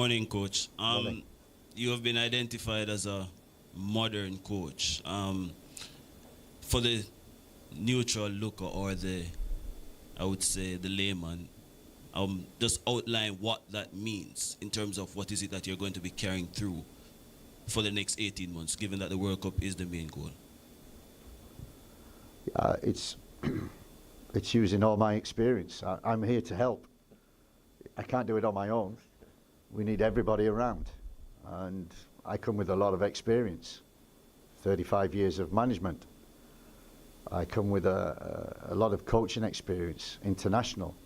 Morning, coach. Morning. You have been identified as a modern coach. For the neutral looker or I would say, the layman, just outline what that means in terms of what is it that you're going to be carrying through for the next 18 months, given that the World Cup is the main goal. It's it's using all my experience. I'm here to help. I can't do it on my own. We need everybody around, and I come with a lot of experience, 35 years of management. I come with a lot of coaching experience, international,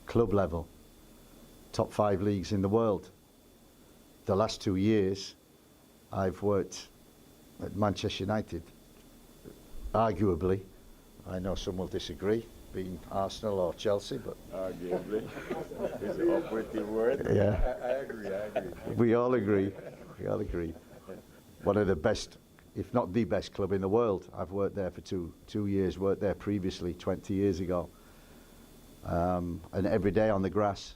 club level, top 5 leagues in the world. The last 2 years, I've worked at Manchester United. Arguably, I know some will disagree, being Arsenal or Chelsea, but arguably is an operative word. Yeah. I agree. We all agree. One of the best, if not the best club in the world. I've worked there for two years, worked there previously 20 years ago. And every day on the grass,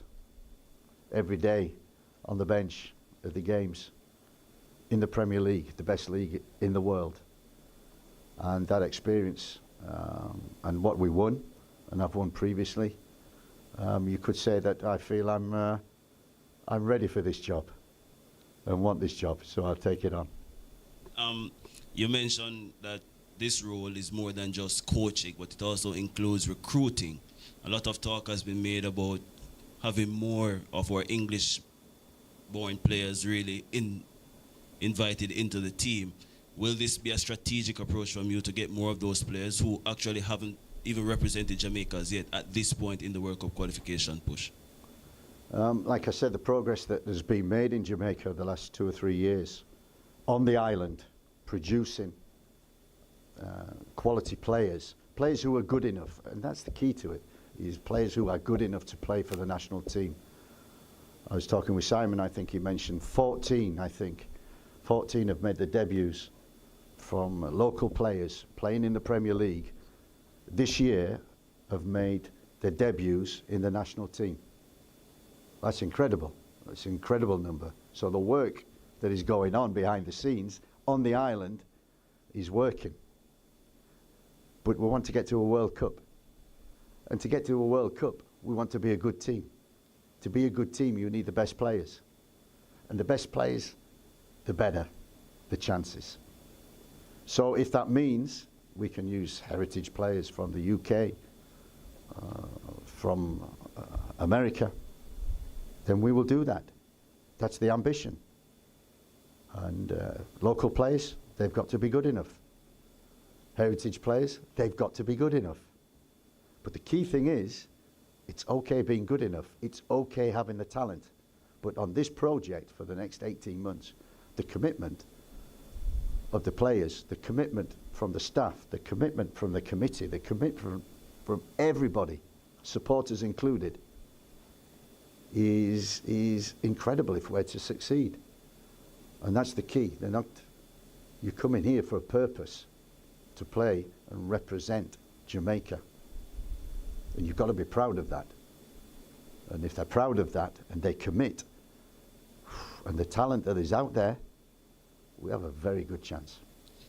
every day on the bench at the games, in the Premier League, the best league in the world. And that experience, and what we won, and I've won previously, you could say that I feel I'm ready for this job and want this job, so I'll take it on. You mentioned that this role is more than just coaching, but it also includes recruiting. A lot of talk has been made about having more of our English-born players really invited into the team. Will this be a strategic approach from you to get more of those players who actually haven't even represented Jamaica as yet at this point in the World Cup qualification push? Like I said, the progress that has been made in Jamaica the last 2 or 3 years on the island, producing quality players who are good enough, and that's the key to it, is players who are good enough to play for the national team. I was talking with Simon, I think he mentioned 14 have made their debuts from local players playing in the Premier League this year, have made their debuts in the national team. That's incredible. That's an incredible number. So the work that is going on behind the scenes on the island is working. But we want to get to a World Cup. And to get to a World Cup, we want to be a good team. To be a good team, you need the best players. And the best players, the better the chances. So if that means we can use heritage players from the UK, from America, then we will do that. That's the ambition. And local players, they've got to be good enough. Heritage players, they've got to be good enough. But the key thing is, it's okay being good enough. It's okay having the talent. But on this project for the next 18 months, the commitment of the players, the commitment from the staff, the commitment from the committee, the commitment from everybody, supporters included, is incredible if we're to succeed. And that's the key. You come in here for a purpose, to play and represent Jamaica. And you've got to be proud of that. And if they're proud of that and they commit, and the talent that is out there, we have a very good chance.